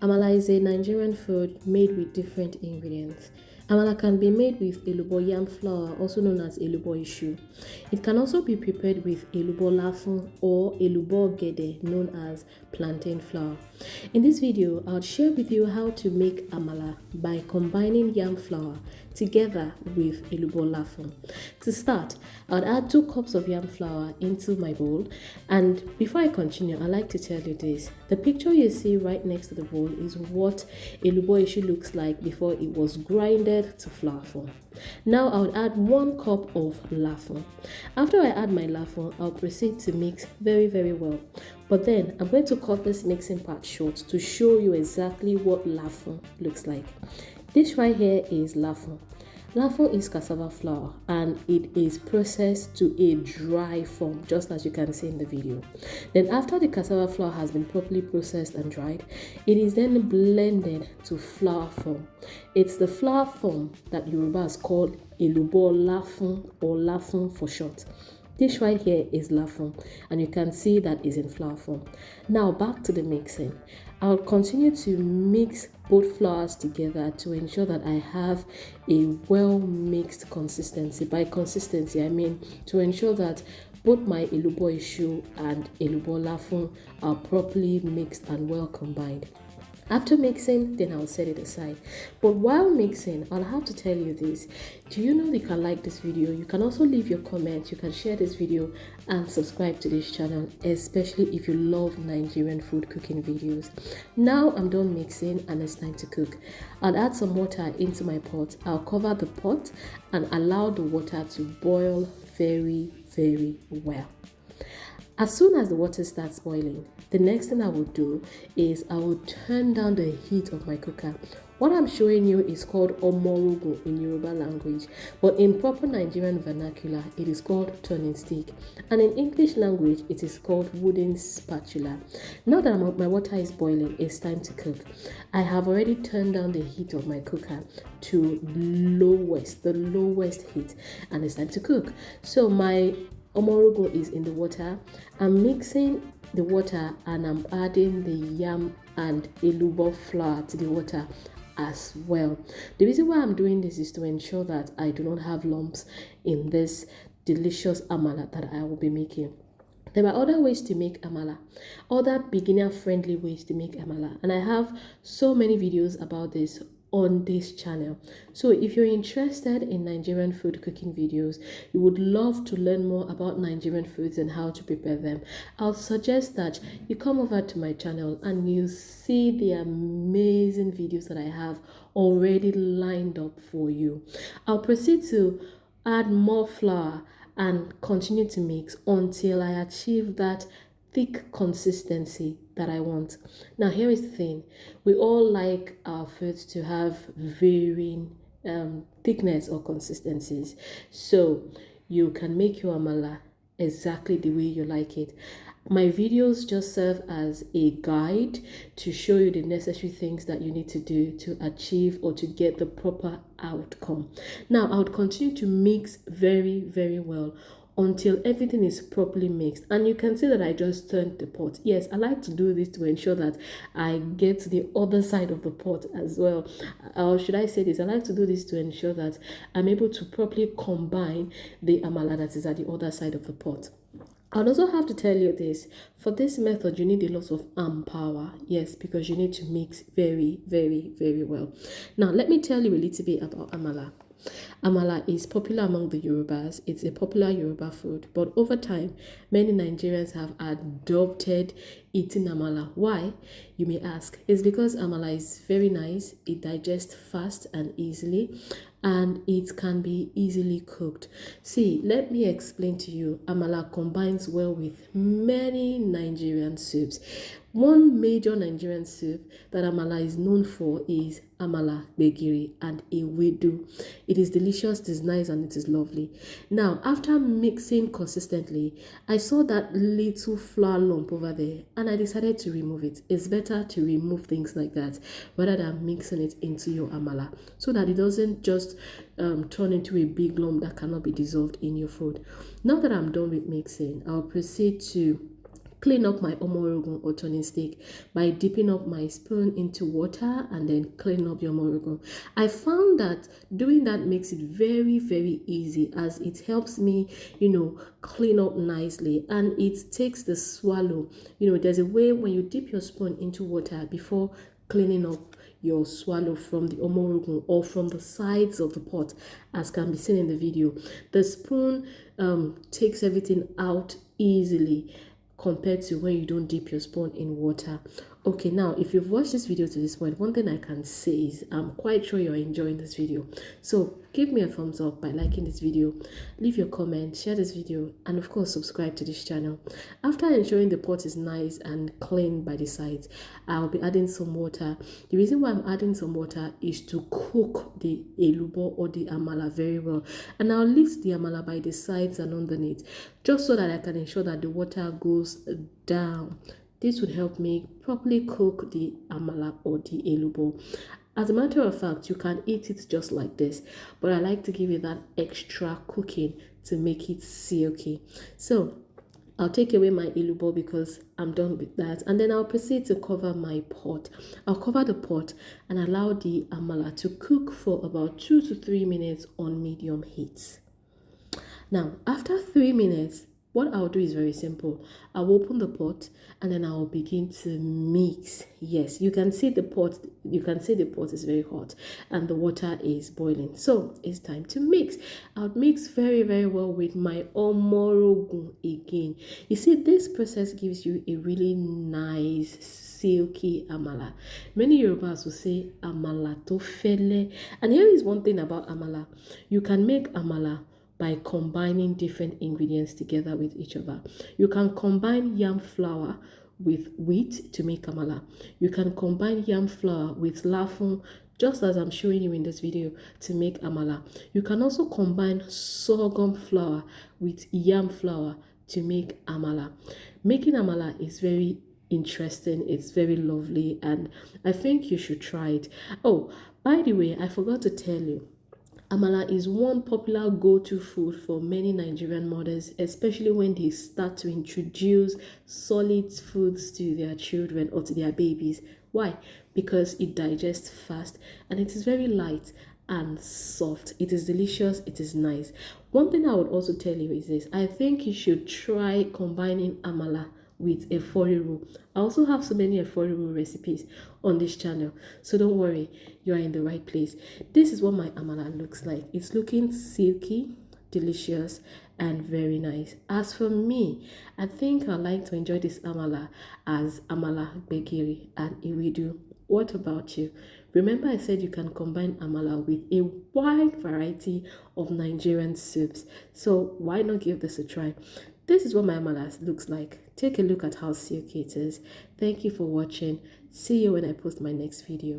Amala is a Nigerian food made with different ingredients. Amala can be made with Elubo yam flour, also known as Elubo issue. It can also be prepared with Elubo Lafun or Elubo Gede, known as plantain flour. In this video, I'll share with you how to make Amala by combining yam flour together with Elubo Lafun. To start, I'll add 2 cups of yam flour into my bowl, and before I continue, I'd like to tell you this. The picture you see right next to the bowl is what Elubo issue looks like before it was grinded to flour form. Now I'll add 1 cup of lafun. After I add my lafun, I'll proceed to mix very well. But then I'm going to cut this mixing part short to show you exactly what lafun looks like. This right here is lafun. Lafun is cassava flour and it is processed to a dry form, just as you can see in the video. Then after the cassava flour has been properly processed and dried, it is then blended to flour form. It's the flour form that Yorubas call Elubo Lafun or Lafun for short. This right here is lafun, and you can see that is in flour form. Now back to the mixing. I'll continue to mix both flours together to ensure that I have a well mixed consistency. By consistency, I mean to ensure that both my Elubo issue and Elubo Lafun are properly mixed and well combined. After mixing, then I'll set it aside. But while mixing, I'll have to tell you this. Do you know you can like this video? You can also leave your comments, you can share this video and subscribe to this channel, especially if you love Nigerian food cooking videos. Now I'm done mixing and it's time to cook. I'll add some water into my pot. I'll cover the pot and allow the water to boil very well. As soon as the water starts boiling, the next thing I will do is I will turn down the heat of my cooker. What I'm showing you is called omorogo in Yoruba language, but in proper Nigerian vernacular, it is called turning stick. And in English language, it is called wooden spatula. Now that my water is boiling, it's time to cook. I have already turned down the heat of my cooker to the lowest heat, and it's time to cook. So my omorogo is in the water. I'm mixing the water and I'm adding the yam and elubo flour to the water as well. The reason why I'm doing this is to ensure that I do not have lumps in this delicious amala that I will be making. There are other ways to make amala, other beginner-friendly ways to make amala, and I have so many videos about this on this channel. So if you're interested in Nigerian food cooking videos, you would love to learn more about Nigerian foods and how to prepare them, I'll suggest that you come over to my channel and you see the amazing videos that I have already lined up for you. I'll proceed to add more flour and continue to mix until I achieve that thick consistency that I want. Now here is the thing. We all like our foods to have varying thickness or consistencies. So you can make your amala exactly the way you like it. My videos just serve as a guide to show you the necessary things that you need to do to achieve or to get the proper outcome. Now I would continue to mix very well until everything is properly mixed, and you can see that I just turned the pot. Yes, I like to do this to ensure that I get to the other side of the pot as well, or should I say this, I like to do this to ensure that I'm able to properly combine the amala that is at the other side of the pot. I'd also have to tell you this, for this method you need a lot of arm power. Yes, because you need to mix very well. Now let me tell you a little bit about amala. Amala is popular among the Yorubas. It's a popular Yoruba food, but over time, many Nigerians have adopted eating amala. Why? You may ask. It's because amala is very nice, it digests fast and easily, and it can be easily cooked. See, let me explain to you. Amala combines well with many Nigerian soups. One major Nigerian soup that amala is known for is amala, begiri, and ewedu. It is delicious, it is nice, and it is lovely. Now, after mixing consistently, I saw that little flour lump over there, and I decided to remove it. It's better to remove things like that rather than mixing it into your amala, so that it doesn't just turn into a big lump that cannot be dissolved in your food. Now that I'm done with mixing, I'll proceed to clean up my omorogun or turning stick by dipping up my spoon into water and then clean up the omorogun. I found that doing that makes it very, very easy, as it helps me, clean up nicely, and it takes the swallow. There's a way when you dip your spoon into water before cleaning up your swallow from the omorogun or from the sides of the pot, as can be seen in the video. The spoon takes everything out easily compared to when you don't dip your spoon in water. Okay, now if you've watched this video to this point, one thing I can say is I'm quite sure you're enjoying this video. So give me a thumbs up by liking this video, leave your comment, share this video, and of course subscribe to this channel. After ensuring the pot is nice and clean by the sides, I'll be adding some water. The reason why I'm adding some water is to cook the elubo or the amala very well, and I'll lift the amala by the sides and underneath, just so that I can ensure that the water goes down. This would help me properly cook the amala or the elubo. As a matter of fact, you can eat it just like this, but I like to give it that extra cooking to make it silky. So I'll take away my elubo because I'm done with that, and then I'll proceed to cover my pot. I'll cover the pot and allow the amala to cook for about 2 to 3 minutes on medium heat. Now, after 3 minutes, what I'll do is very simple. I'll open the pot and then I'll begin to mix. Yes, you can see the pot. You can see the pot is very hot and the water is boiling. So it's time to mix. I'll mix very, very well with my omorogun again. You see, this process gives you a really nice silky amala. Many Yorubas will say amala to fele. And here is one thing about amala. You can make amala by combining different ingredients together with each other. You can combine yam flour with wheat to make amala. You can combine yam flour with lafun, just as I'm showing you in this video, to make amala. You can also combine sorghum flour with yam flour to make amala. Making amala is very interesting, it's very lovely, and I think you should try it. Oh, by the way, I forgot to tell you, amala is one popular go-to food for many Nigerian mothers, especially when they start to introduce solid foods to their children or to their babies. Why? Because it digests fast and it is very light and soft. It is delicious, it is nice. One thing I would also tell you is this: I think you should try combining amala with eforiru. I also have so many eforiru recipes on this channel, so don't worry, you are in the right place. This is what my amala looks like. It's looking silky, delicious, and very nice. As for me, I think I like to enjoy this amala as amala begiri and ewedu. What about you? Remember, I said you can combine amala with a wide variety of Nigerian soups, so why not give this a try? This is what my amala looks like. Take a look at how silky it is. Thank you for watching. See you when I post my next video.